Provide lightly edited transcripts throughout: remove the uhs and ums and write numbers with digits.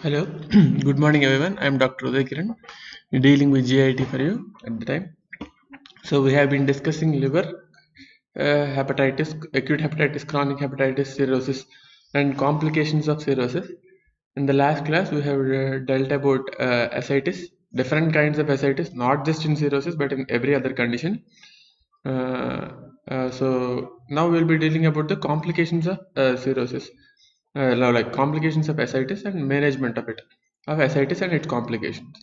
Hello, good morning everyone. I am Dr. Uday Kiran, dealing with GIT for you at the time. So we have been discussing liver, hepatitis, acute hepatitis, chronic hepatitis, cirrhosis, and complications of cirrhosis. In the last class, we have dealt about ascites, different kinds of ascites, not just in cirrhosis but in every other condition. So now we'll be dealing about the complications of cirrhosis, like complications of ascites and management of it, of ascites and its complications.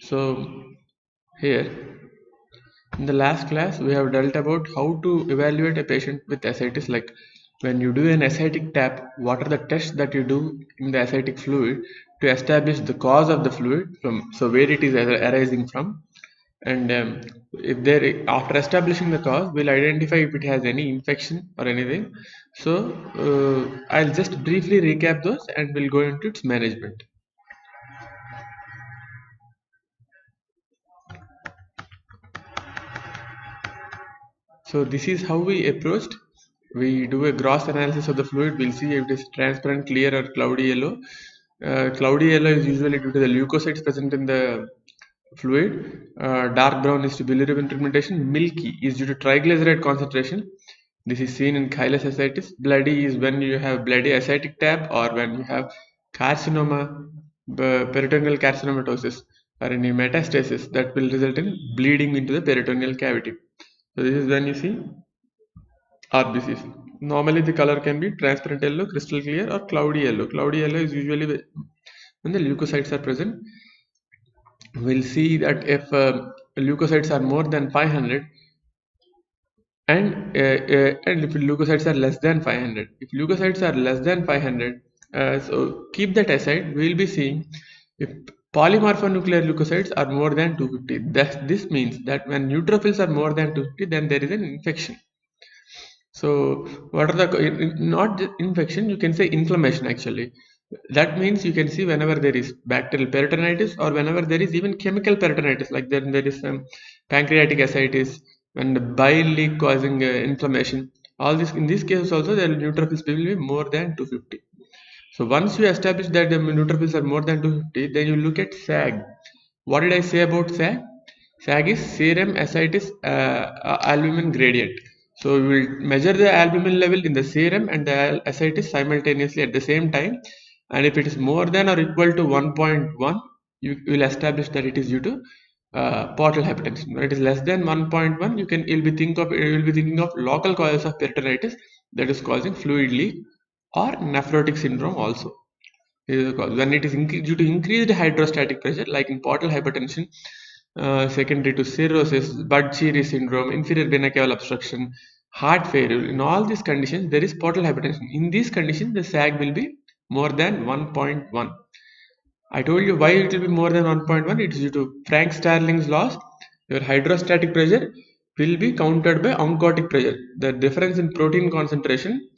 So here in the last class we have dealt about how to evaluate a patient with ascites, like when you do an ascitic tap, what are the tests that you do in the ascitic fluid to establish the cause of the fluid from, so where it is arising from, and if there, after establishing the cause, we'll identify if it has any infection or anything. So I'll just briefly recap those and we'll go into its management. So this is how we approached. We do a gross analysis of the fluid. We'll see if it is transparent, clear, or cloudy yellow. Cloudy yellow is usually due to the leukocytes present in the fluid. Dark brown is to bilirubin pigmentation. Milky is due to triglyceride concentration. This is seen in chylous ascites. Bloody is when you have bloody ascitic tap or when you have carcinoma, peritoneal carcinomatosis, or any metastasis that will result in bleeding into the peritoneal cavity. So this is when you see RBCs. Normally the color can be transparent yellow, crystal clear, or cloudy yellow. Cloudy yellow is usually when the leukocytes are present. We'll see that if leukocytes are more than 500 and if leukocytes are less than 500. If leukocytes are less than 500, so keep that aside. We'll be seeing if polymorphonuclear leukocytes are more than 250. This means that when neutrophils are more than 250, then there is an infection. So what are the, not infection, you can say inflammation actually. That means you can see whenever there is bacterial peritonitis or whenever there is even chemical peritonitis, like then there is some pancreatic ascites and bile leak causing inflammation. All this, in these cases also the neutrophils will be more than 250. So once you establish that the neutrophils are more than 250, then you look at SAG. What did I say about SAG? SAG is serum ascites albumin gradient. So we will measure the albumin level in the serum and the ascites simultaneously at the same time, and if it is more than or equal to 1.1, you will establish that it is due to portal hypertension. When it is less than 1.1, you'll be thinking of local causes of peritonitis that is causing fluid leak or nephrotic syndrome also. Is the cause. When it is due to increased hydrostatic pressure, like in portal hypertension, secondary to cirrhosis, Budd-Chiari syndrome, inferior vena cava obstruction, heart failure, in all these conditions there is portal hypertension. In these conditions the SAG will be more than 1.1. I told you why it will be more than 1.1. It is due to Frank-Starling's laws. Your hydrostatic pressure will be countered by oncotic pressure. The difference in protein concentration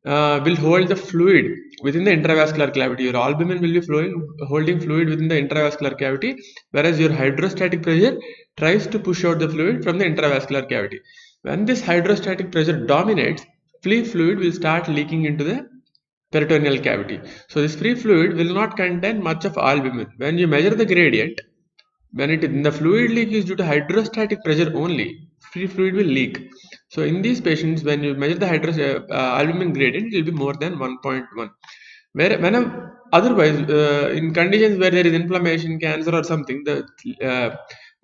will hold the fluid within the intravascular cavity. Your albumin will be holding fluid within the intravascular cavity, whereas your hydrostatic pressure tries to push out the fluid from the intravascular cavity. When this hydrostatic pressure dominates, free fluid will start leaking into the peritoneal cavity. So this free fluid will not contain much of albumin. When you measure the gradient, when the fluid leak is due to hydrostatic pressure only, free fluid will leak. So in these patients, when you measure the albumin gradient, it will be more than 1.1. Otherwise, in conditions where there is inflammation, cancer, or something, the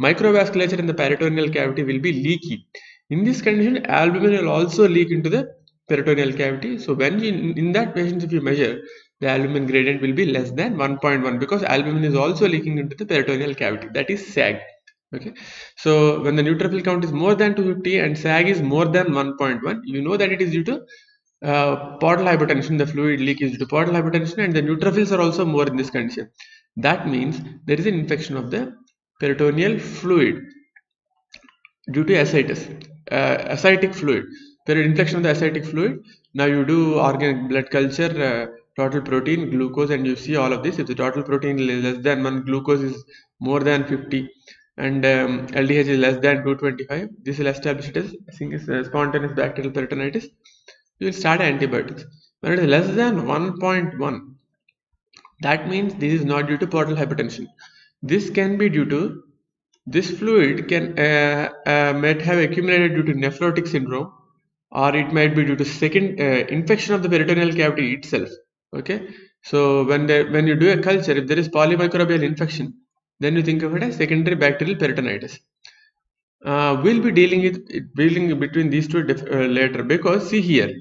microvasculature in the peritoneal cavity will be leaky. In this condition, albumin will also leak into the peritoneal cavity. So when in that patient, if you measure, the albumin gradient will be less than 1.1 because albumin is also leaking into the peritoneal cavity. That is SAG. Okay, so when the neutrophil count is more than 250 and SAG is more than 1.1, you know that it is due to portal hypertension. The fluid leak is due to portal hypertension and the neutrophils are also more in this condition. That means there is an infection of the peritoneal fluid due to ascites, ascitic fluid. There is infection of the ascitic fluid. Now you do organic blood culture, total protein, glucose, and you see all of this. If the total protein is less than 1, glucose is more than 50, and LDH is less than 225, this will establish it as spontaneous bacterial peritonitis. You will start antibiotics. When it is less than 1.1, that means this is not due to portal hypertension. This can be due to this fluid can might have accumulated due to nephrotic syndrome, or it might be due to second infection of the peritoneal cavity itself. Okay, so when you do a culture, if there is polymicrobial infection, then you think of it as secondary bacterial peritonitis. We'll be dealing between these two later, because see here,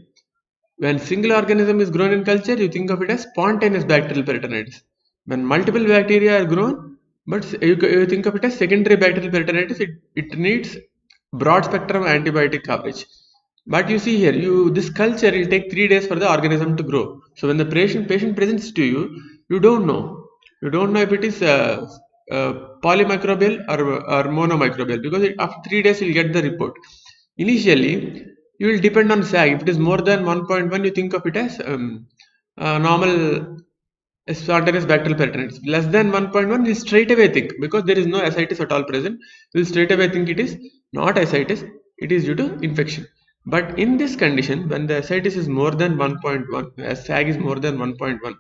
when single organism is grown in culture, you think of it as spontaneous bacterial peritonitis. When multiple bacteria are grown, but you think of it as secondary bacterial peritonitis, it needs broad spectrum antibiotic coverage. But you see here, this culture will take 3 days for the organism to grow. So when the patient presents to you, you don't know. You don't know if it is polymicrobial or monomicrobial, because after 3 days you'll get the report. Initially, you will depend on SAG. If it is more than 1.1, you think of it as normal spontaneous bacterial peritonitis. Less than 1.1, you straight away think, because there is no ascites at all present, you will straight away think it is not ascites, it is due to infection. But in this condition, when the ascites is more than 1.1, as SAG is more than 1.1,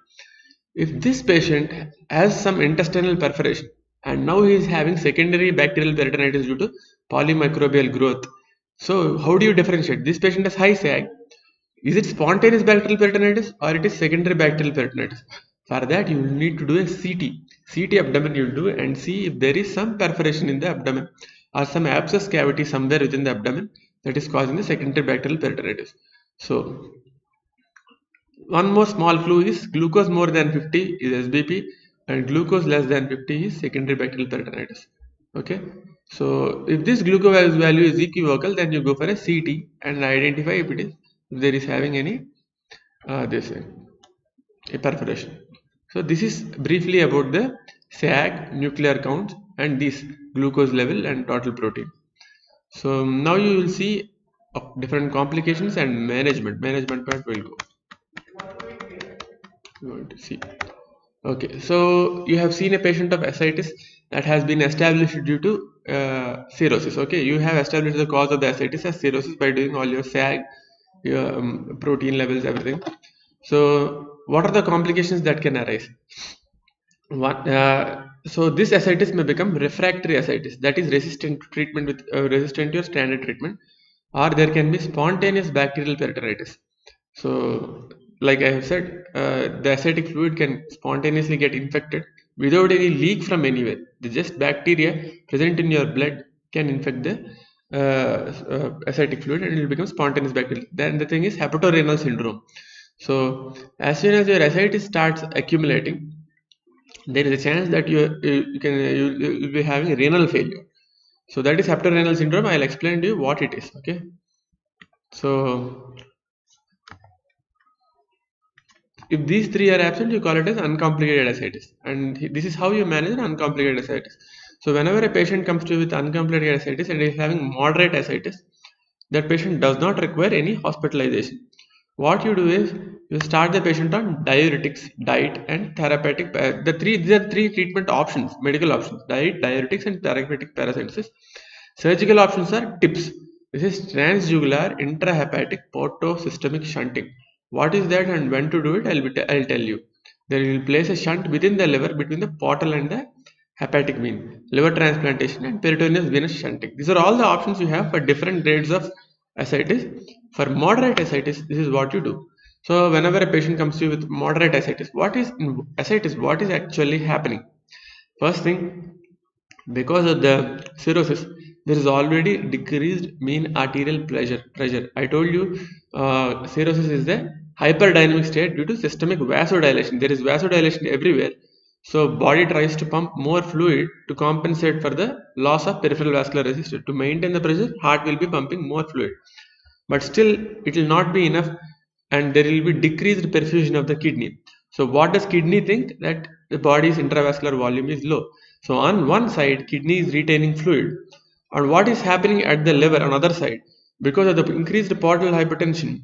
if this patient has some intestinal perforation and now he is having secondary bacterial peritonitis due to polymicrobial growth, so how do you differentiate? This patient has high SAG. Is it spontaneous bacterial peritonitis or it is secondary bacterial peritonitis? For that, you will need to do a CT abdomen you will do and see if there is some perforation in the abdomen or some abscess cavity somewhere within the abdomen that is causing the secondary bacterial peritonitis. So one more small clue is glucose more than 50 is SBP and glucose less than 50 is secondary bacterial peritonitis. Okay, so if this glucose value is equivocal, then you go for a CT and identify if there is having any a perforation. So this is briefly about the SAG, nuclear counts, and this glucose level and total protein. So now you will see different complications and management part will go. You want to see. Okay, so you have seen a patient of ascites that has been established due to cirrhosis. Okay, you have established the cause of the ascites as cirrhosis by doing all your SAG, your protein levels, everything. So what are the complications that can arise? So this ascites may become refractory ascites, that is resistant to treatment with resistant to your standard treatment, or there can be spontaneous bacterial peritonitis. So like I have said, the ascitic fluid can spontaneously get infected without any leak from anywhere. The just bacteria present in your blood can infect the ascitic fluid and it will become spontaneous bacterial. Then the thing is hepatorenal syndrome. So as soon as your ascites starts accumulating, there is a chance that you'll be having renal failure. So that is hepatorenal syndrome. I'll explain to you what it is. Okay. So if these three are absent, you call it as uncomplicated ascites, and this is how you manage an uncomplicated ascites. So whenever a patient comes to you with uncomplicated ascites and is having moderate ascites, that patient does not require any hospitalization. What you do is you start the patient on diuretics, diet, and therapeutic. These are three treatment options, medical options: diet, diuretics, and therapeutic paracensis. Surgical options are TIPS. This is transjugular intrahepatic portosystemic shunting. What is that and when to do it? I'll tell you. Then you will place a shunt within the liver between the portal and the hepatic vein, liver transplantation, and peritoneous venous shunting. These are all the options you have for different grades of ascites. For moderate ascites, this is what you do. So whenever a patient comes to you with moderate ascites, what is actually happening? First thing, because of the cirrhosis, there is already decreased mean arterial pressure. I told you cirrhosis is the hyperdynamic state due to systemic vasodilation. There is vasodilation everywhere. So body tries to pump more fluid to compensate for the loss of peripheral vascular resistance. To maintain the pressure, heart will be pumping more fluid. But still, it will not be enough and there will be decreased perfusion of the kidney. So what does kidney think? That the body's intravascular volume is low. So on one side, kidney is retaining fluid. And what is happening at the liver on other side? Because of the increased portal hypertension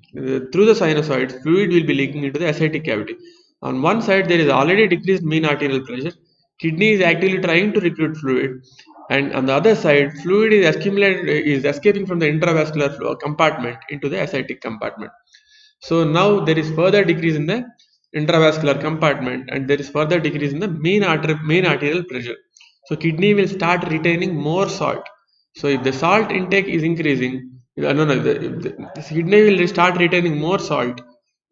through the sinusoids, fluid will be leaking into the ascitic cavity. On one side, there is already decreased mean arterial pressure. Kidney is actively trying to recruit fluid, and on the other side, fluid is escaping from the intravascular compartment into the ascitic compartment. So now there is further decrease in the intravascular compartment, and there is further decrease in the main arterial pressure. So kidney will start retaining more salt. So if the salt intake is increasing, the kidney will start retaining more salt,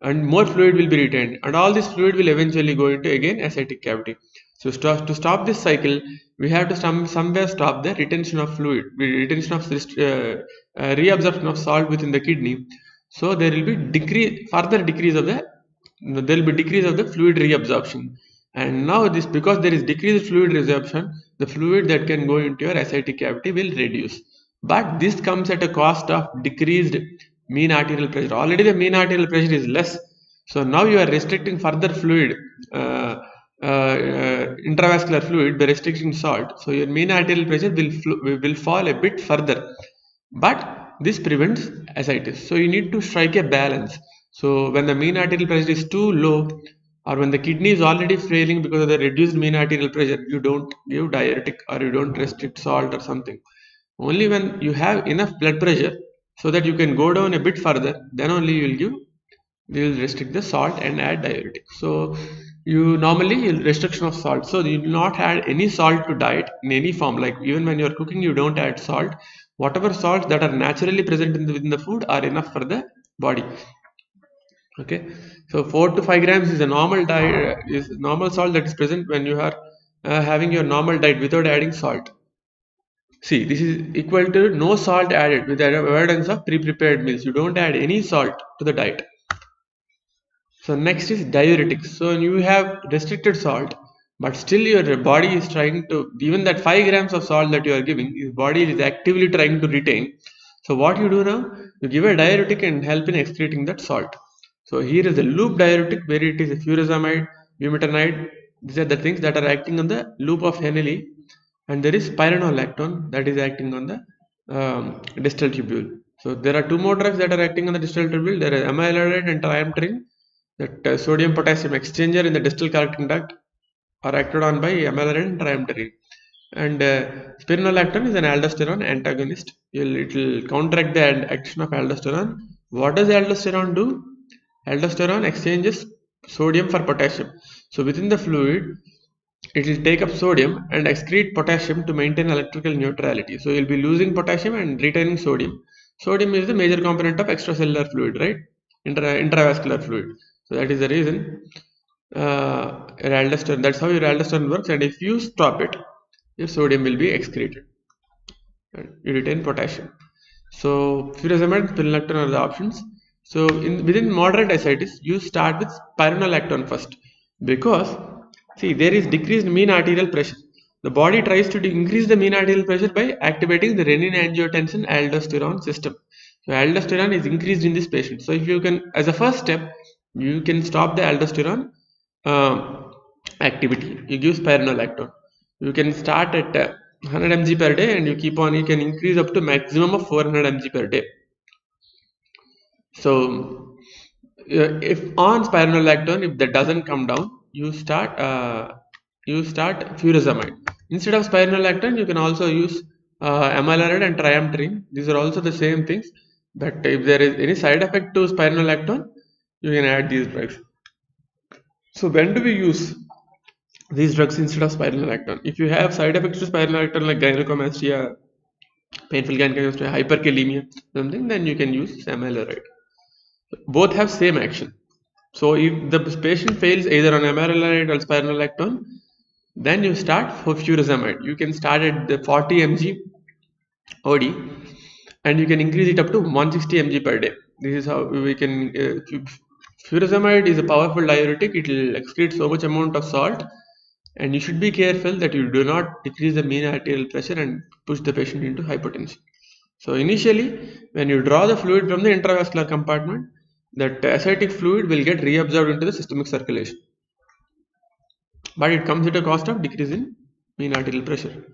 and more fluid will be retained, and all this fluid will eventually go into again ascitic cavity. So to stop this cycle, we have to somewhere stop the retention of fluid, reabsorption of salt within the kidney. So there will be further decrease of the fluid reabsorption. And now this, because there is decreased fluid reabsorption, the fluid that can go into your ascitic cavity will reduce. But this comes at a cost of decreased mean arterial pressure. Already the mean arterial pressure is less. So now you are restricting further fluid, intravascular fluid, by restricting salt. So your mean arterial pressure will fall a bit further. But this prevents ascites. So you need to strike a balance. So when the mean arterial pressure is too low, or when the kidney is already failing because of the reduced mean arterial pressure, you don't give diuretic or you don't restrict salt or something. Only when you have enough blood pressure so that you can go down a bit further, then only you will restrict the salt and add diuretic. So you'll restriction of salt. So you will not add any salt to diet in any form. Like even when you are cooking, you don't add salt. Whatever salts that are naturally present within the food are enough for the body. Okay, so 4 to 5 grams is a normal diet, is normal salt that is present when you are having your normal diet without adding salt. See, this is equal to no salt added with the avoidance of pre-prepared meals. You don't add any salt to the diet. So next is diuretics. So you have restricted salt, but still your body is trying to, even that 5 grams of salt that you are giving, your body is actively trying to retain. So what you do now, you give a diuretic and help in excreting that salt. So here is a loop diuretic where it is a furosemide, bumetanide. These are the things that are acting on the loop of Henle, and there is spironolactone that is acting on the distal tubule. So there are two more drugs that are acting on the distal tubule. There is amyloidine and triamterene. That sodium potassium exchanger in the distal collecting duct are acted on by amyloidine and triamterene. And spironolactone is an aldosterone antagonist. It will counteract the action of aldosterone. What does aldosterone do? Aldosterone exchanges sodium for potassium. So within the fluid, it will take up sodium and excrete potassium to maintain electrical neutrality. So you'll be losing potassium and retaining sodium. Sodium is the major component of extracellular fluid, right? Intravascular fluid. So that is the reason aldosterone. That's how your aldosterone works. And if you stop it, your sodium will be excreted. You retain potassium. So furosemide, spironolactone are the options. So within moderate ascites, you start with spironolactone first, because see, there is decreased mean arterial pressure. The body tries to increase the mean arterial pressure by activating the renin-angiotensin aldosterone system. So aldosterone is increased in this patient. So if you can, as a first step, you can stop the aldosterone activity. You give spironolactone. You can start at 100 mg per day, and you keep on. You can increase up to maximum of 400 mg per day. So if on spironolactone, if that doesn't come down, you start furosemide. Instead of spironolactone, you can also use amyloidine and triamterene. These are also the same things, but if there is any side effect to spironolactone, you can add these drugs. So when do we use these drugs instead of spironolactone? If you have side effects to spironolactone like gynecomastia, painful gynecomastia, hyperkalemia, something, then you can use amyloid. Both have same action. So if the patient fails either on amyloid or spironolactone, then you start for furosemide. You can start at the 40 mg OD, and you can increase it up to 160 mg per day. This is how we can. Furosemide is a powerful diuretic. It will excrete so much amount of salt, and you should be careful that you do not decrease the mean arterial pressure and push the patient into hypotension. So initially, when you draw the fluid from the intravascular compartment, that ascitic fluid will get reabsorbed into the systemic circulation, but it comes at a cost of decrease in mean arterial pressure.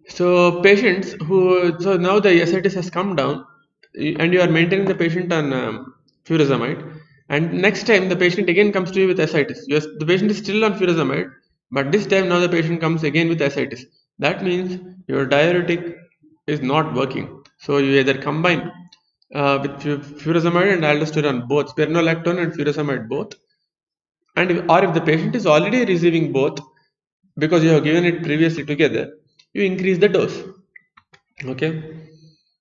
So patients so now the ascites has come down, and you are maintaining the patient on furosemide, and next time the patient again comes to you with ascites. Yes, the patient is still on furosemide, but this time now the patient comes again with ascites. That means your diuretic is not working. So you either combine with furosemide and aldosterone, both spironolactone and furosemide both. And if the patient is already receiving both because you have given it previously together, you increase the dose. Okay.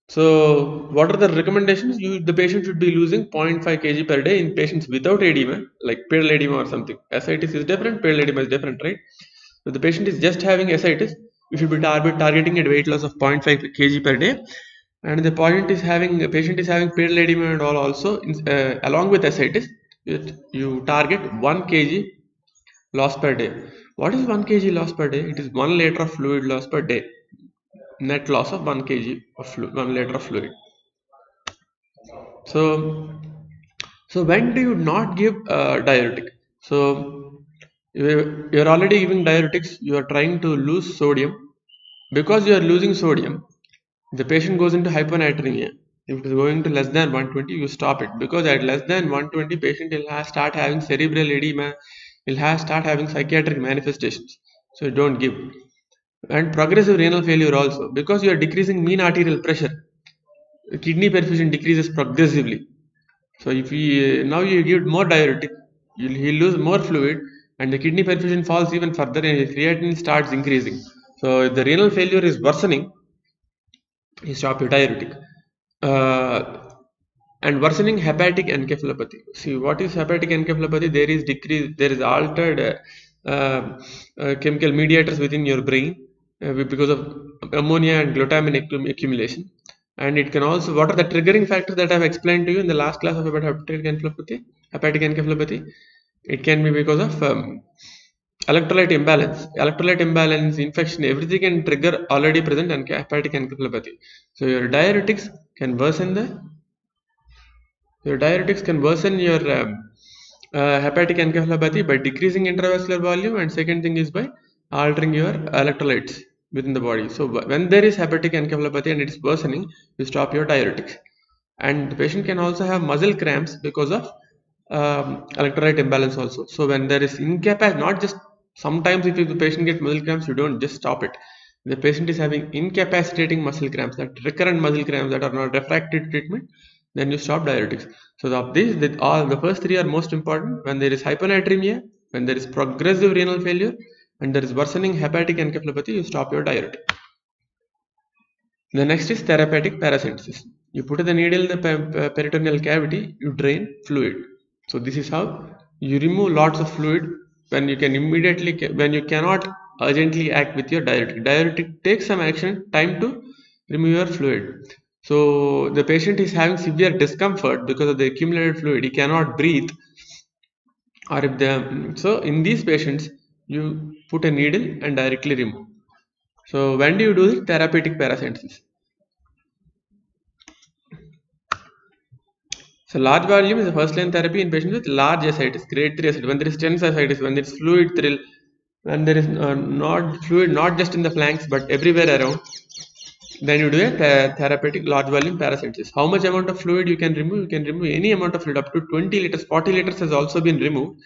So what are the recommendations? The patient should be losing 0.5 kg per day in patients without edema, like pedal edema or something. Ascites is different, pedal edema is different, right? If the patient is just having ascites, you should be targeting a weight loss of 0.5 kg per day. And the patient is having pedal edema and all also, along with ascites, you target 1 kg loss per day. What is 1 kg loss per day? It is 1 liter of fluid loss per day. Net loss of 1 kg of 1 liter of fluid. So when do you not give diuretic? So you're already giving diuretics, you are trying to lose sodium. Because you are losing sodium, the patient goes into hyponatremia. If it is going to less than 120, you stop it, because at less than 120, patient will start having cerebral edema, will start having psychiatric manifestations. So you don't give. And progressive renal failure also, because you are decreasing mean arterial pressure, kidney perfusion decreases progressively. So if now you give more diuretic, he'll lose more fluid, and the kidney perfusion falls even further, and the creatinine starts increasing. So if the renal failure is worsening, you stop your diuretic. And worsening hepatic encephalopathy. See, what is hepatic encephalopathy? There is altered chemical mediators within your brain because of ammonia and glutamine accumulation. And it can also, what are the triggering factors that I have explained to you in the last class about hepatic encephalopathy? It can be because of electrolyte imbalance, infection, everything can trigger already present hepatic encephalopathy. So your diuretics can worsen your hepatic encephalopathy by decreasing intravascular volume, and second thing is by altering your electrolytes within the body. So when there is hepatic encephalopathy and it is worsening, you stop your diuretics. And the patient can also have muscle cramps because of electrolyte imbalance also. So when there is incapacity, not just sometimes if the patient gets muscle cramps, you don't just stop it. The patient is having incapacitating muscle cramps, that recurrent muscle cramps that are not refractory to treatment, then you stop diuretics. So the first three are most important. When there is hyponatremia, when there is progressive renal failure, and there is worsening hepatic encephalopathy, you stop your diuretic. The next is therapeutic paracentesis. You put the needle in the peritoneal cavity, you drain fluid. So this is how you remove lots of fluid when you cannot urgently act with your diuretic. Diuretic takes some action, time to remove your fluid. So the patient is having severe discomfort because of the accumulated fluid. He cannot breathe. So in these patients, you put a needle and directly remove. So when do you do the therapeutic paracentesis? So large volume is the first line therapy in patients with large ascites, grade 3 ascites. When there is tense ascites, when there is fluid thrill, when there is not fluid not just in the flanks but everywhere around, then you do a therapeutic large volume paracentesis. How much amount of fluid you can remove? You can remove any amount of fluid, up to 20 liters, 40 liters has also been removed.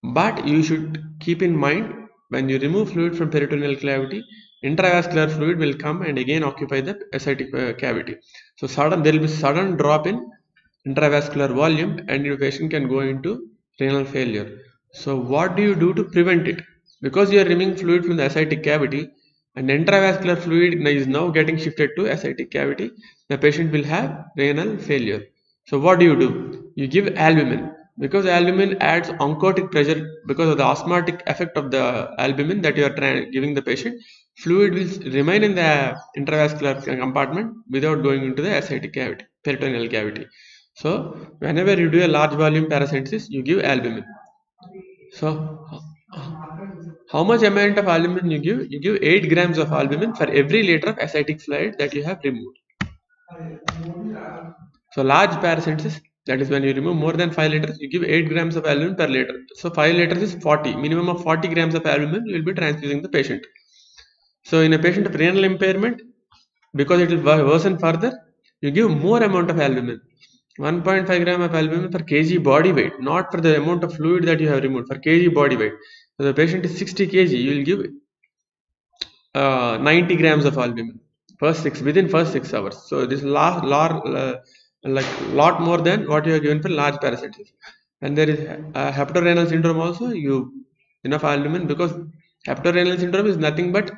But you should keep in mind, when you remove fluid from peritoneal cavity, intravascular fluid will come and again occupy the ascitic cavity. So there will be sudden drop in intravascular volume, and your patient can go into renal failure. So what do you do to prevent it? Because you are removing fluid from the ascitic cavity, and intravascular fluid is now getting shifted to ascitic cavity, the patient will have renal failure. So what do? You give albumin, because albumin adds oncotic pressure because of the osmotic effect of the albumin that you are giving the patient. Fluid will remain in the intravascular compartment without going into the ascitic cavity, peritoneal cavity. So whenever you do a large volume paracentesis, you give albumin. So how much amount of albumin you give? You give 8 grams of albumin for every liter of ascitic fluid that you have removed. So large paracentesis, that is when you remove more than 5 liters, you give 8 grams of albumin per liter. So 5 liters is 40. Minimum of 40 grams of albumin you will be transfusing the patient. So in a patient of renal impairment, because it will worsen further, you give more amount of albumin. 1.5 gram of albumin per kg body weight, not for the amount of fluid that you have removed, for kg body weight. So the patient is 60 kg, you will give 90 grams of albumin within first 6 hours. So this like lot more than what you are given for large paracentesis. And there is hepatorenal syndrome also, you enough albumin, because hepatorenal syndrome is nothing but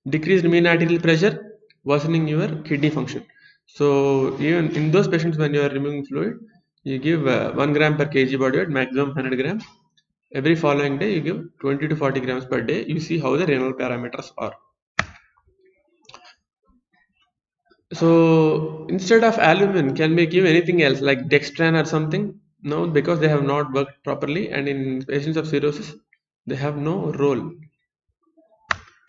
decreased mean arterial pressure worsening your kidney function. So even in those patients, when you are removing fluid, you give 1 gram per kg body weight, maximum 100 grams. Every following day you give 20 to 40 grams per day. You see how the renal parameters are. So instead of albumin, can we give anything else like dextran or something? No, because they have not worked properly, and in patients of cirrhosis, they have no role.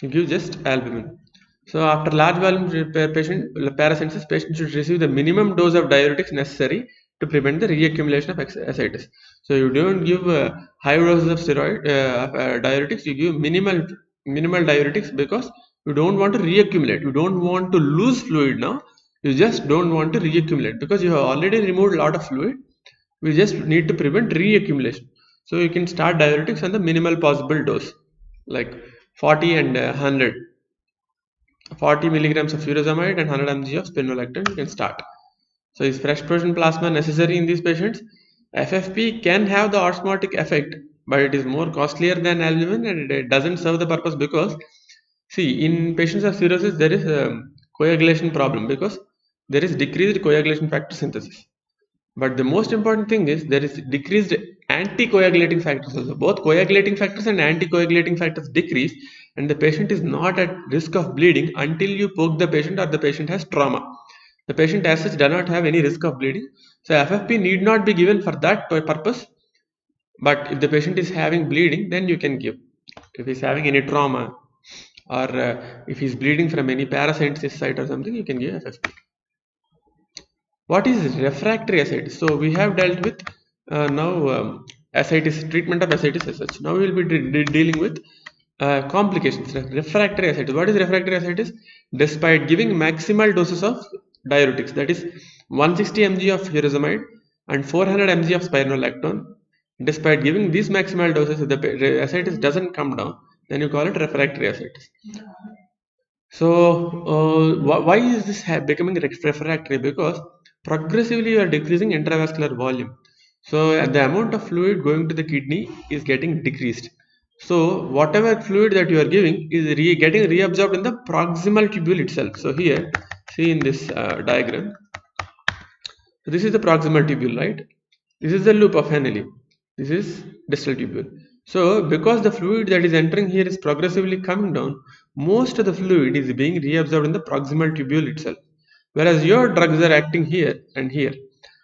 You give just albumin. So after large volume patient paracentesis, patient should receive the minimum dose of diuretics necessary to prevent the reaccumulation of ascites. So you don't give high doses of diuretics. You give minimal diuretics because you don't want to reaccumulate. You don't want to lose fluid now. You just don't want to reaccumulate because you have already removed a lot of fluid. We just need to prevent reaccumulation. So you can start diuretics on the minimal possible dose, like 40 and 100. 40 milligrams of furosemide and 100 mg of spironolactone you can start. So is fresh frozen plasma necessary in these patients? FFP can have the osmotic effect, but it is more costlier than albumin and it doesn't serve the purpose because, see, in patients of cirrhosis there is a coagulation problem because there is decreased coagulation factor synthesis. But the most important thing is there is decreased anticoagulating factors also. Both coagulating factors and anticoagulating factors decrease, and the patient is not at risk of bleeding until you poke the patient or the patient has trauma. The patient as such does not have any risk of bleeding. So FFP need not be given for that purpose. But if the patient is having bleeding, then you can give. If he is having any trauma or if he is bleeding from any paracentesis site or something, you can give FFP. What is refractory ascites? So we have dealt with now ascites, treatment of ascites as such. Now we will be dealing with complications. Refractory ascites. What is refractory ascites? Despite giving maximal doses of diuretics, that is 160 mg of furosemide and 400 mg of spironolactone, despite giving these maximal doses, if the ascites doesn't come down, then you call it refractory ascites. So why is this becoming refractory? Because progressively you are decreasing intravascular volume. So the amount of fluid going to the kidney is getting decreased. So whatever fluid that you are giving is getting reabsorbed in the proximal tubule itself. So here, see in this diagram, so this is the proximal tubule, right? This is the loop of Henle. This is distal tubule. So because the fluid that is entering here is progressively coming down, most of the fluid is being reabsorbed in the proximal tubule itself. Whereas your drugs are acting here and here.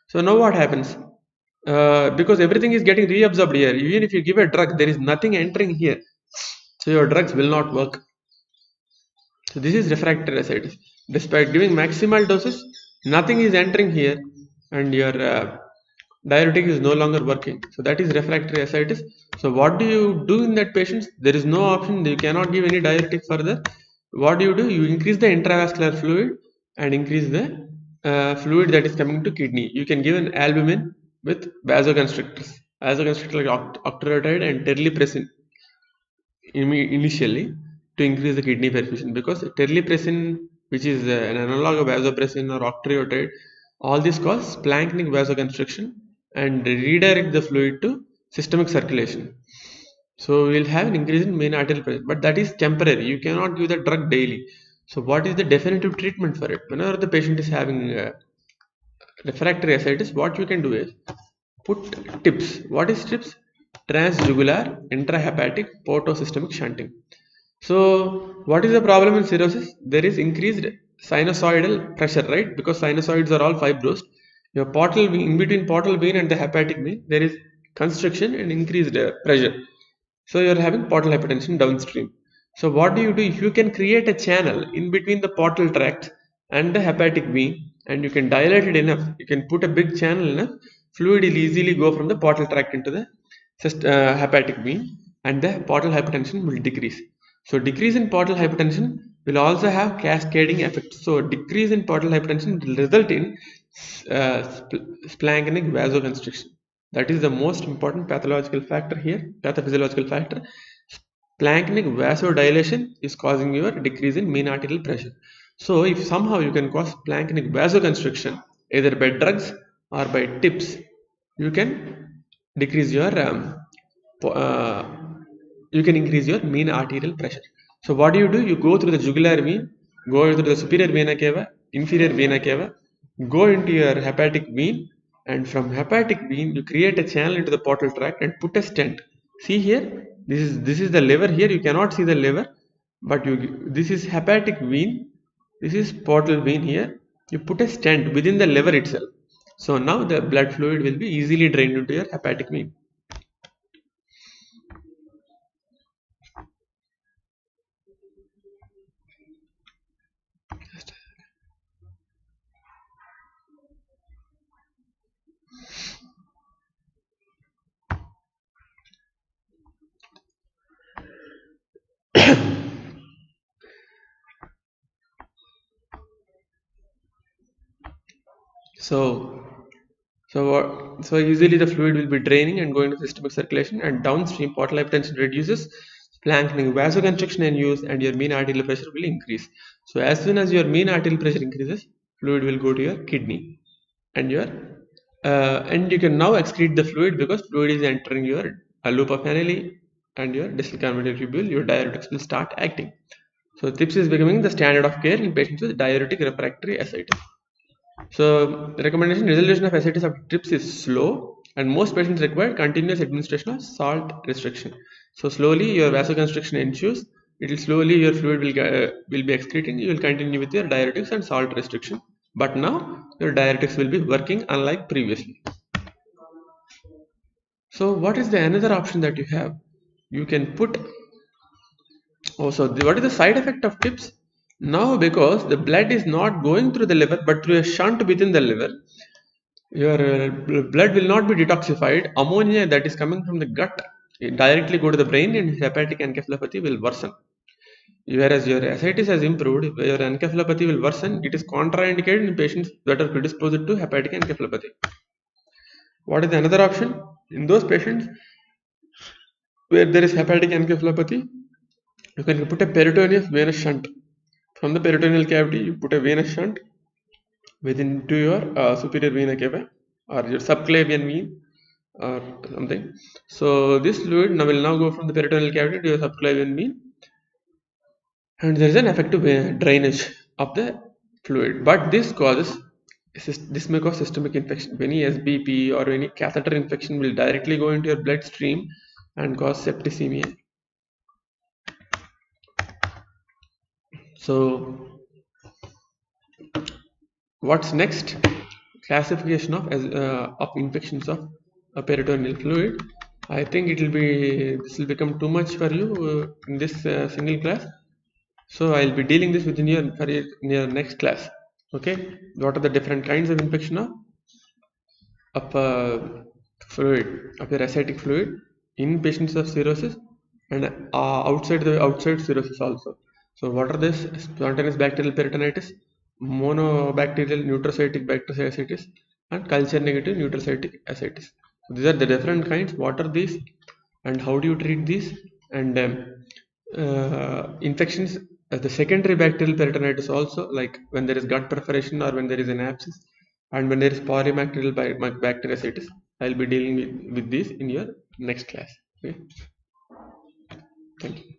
So now what happens? Because everything is getting reabsorbed here, even if you give a drug, there is nothing entering here. So your drugs will not work. So this is refractory ascites. Despite giving maximal doses, nothing is entering here and your diuretic is no longer working. So that is refractory ascites. So what do you do in that patient? There is no option. You cannot give any diuretic further. What do? You increase the intravascular fluid and increase the fluid that is coming to kidney. You can give an albumin with vasoconstrictors. Vasoconstrictors like octreotide and terlipressin initially to increase the kidney perfusion, because terlipressin, which is an analog of vasopressin or octreotide, all this cause splanchnic vasoconstriction and redirect the fluid to systemic circulation. So we will have an increase in main arterial pressure, but that is temporary. You cannot give the drug daily. So what is the definitive treatment for it? Whenever the patient is having refractory ascites, what you can do is put TIPS. What is TIPS? Transjugular intrahepatic portosystemic shunting. So what is the problem in cirrhosis? There is increased sinusoidal pressure, right? Because sinusoids are all fibrosed. Your portal vein, in between portal vein and the hepatic vein, there is constriction and increased pressure. So you are having portal hypertension downstream. So what do? If you can create a channel in between the portal tract and the hepatic vein, and you can dilate it enough, you can put a big channel enough, fluid will easily go from the portal tract into the hepatic vein, and the portal hypertension will decrease. So decrease in portal hypertension will also have cascading effects. So decrease in portal hypertension will result in splanchnic vasoconstriction. That is the most important pathological factor here, pathophysiological factor. Splanchnic vasodilation is causing your decrease in mean arterial pressure. So if somehow you can cause splanchnic vasoconstriction, either by drugs or by tips, you can decrease your uh, you can increase your mean arterial pressure. So what do? You go through the jugular vein, go through the superior vena cava, inferior vena cava, go into your hepatic vein, and from hepatic vein you create a channel into the portal tract and put a stent. See here, this is the liver. Here you cannot see the liver, but this is hepatic vein, this is portal vein. Here you put a stent within the liver itself. So now the blood fluid will be easily drained into your hepatic vein. So so easily the fluid will be draining and going to systemic circulation, and downstream portal hypertension reduces, splanchnic vasoconstriction and use, and your mean arterial pressure will increase. So as soon as your mean arterial pressure increases, fluid will go to your kidney, and and you can now excrete the fluid because fluid is entering your loop of Anelli and your distal convoluted tubule. Your diuretics will start acting. So TIPS is becoming the standard of care in patients with diuretic refractory ascites. So the recommendation resolution of ascites after TRIPS is slow, and most patients require continuous administration of salt restriction. So slowly your vasoconstriction ensues. It will slowly your fluid will be excreting. You will continue with your diuretics and salt restriction. But now your diuretics will be working unlike previously. So what is the another option that you have? You can put. Oh, so what is the side effect of TIPS? Now because the blood is not going through the liver but through a shunt within the liver, your blood will not be detoxified. Ammonia that is coming from the gut directly go to the brain, and hepatic encephalopathy will worsen. Whereas your ascites has improved, your encephalopathy will worsen. It is contraindicated in patients that are predisposed to hepatic encephalopathy. What is another option? In those patients where there is hepatic encephalopathy, you can put a peritoneous venous shunt. From the peritoneal cavity, you put a venous shunt within to your superior vena cava or your subclavian vein or something. So this fluid now will now go from the peritoneal cavity to your subclavian vein, and there is an effective drainage of the fluid. But this may cause systemic infection. Any SBP or any catheter infection will directly go into your bloodstream and cause septicemia. So what's next? Classification of infections of peritoneal fluid. I think this will become too much for you in this single class. So I'll be dealing this within your next class. Okay, what are the different kinds of infection of fluid, of your ascitic fluid in patients of cirrhosis, and outside cirrhosis also. So what are this? Spontaneous bacterial peritonitis, monobacterial neutrocytic bacterial ascites, and culture negative neutrocytic ascites. So these are the different kinds. What are these, and how do you treat these? And infections, the secondary bacterial peritonitis also, like when there is gut perforation or when there is an abscess, and when there is polybacterial bacteriacitis. I'll be dealing with this in your next class. Okay, thank you.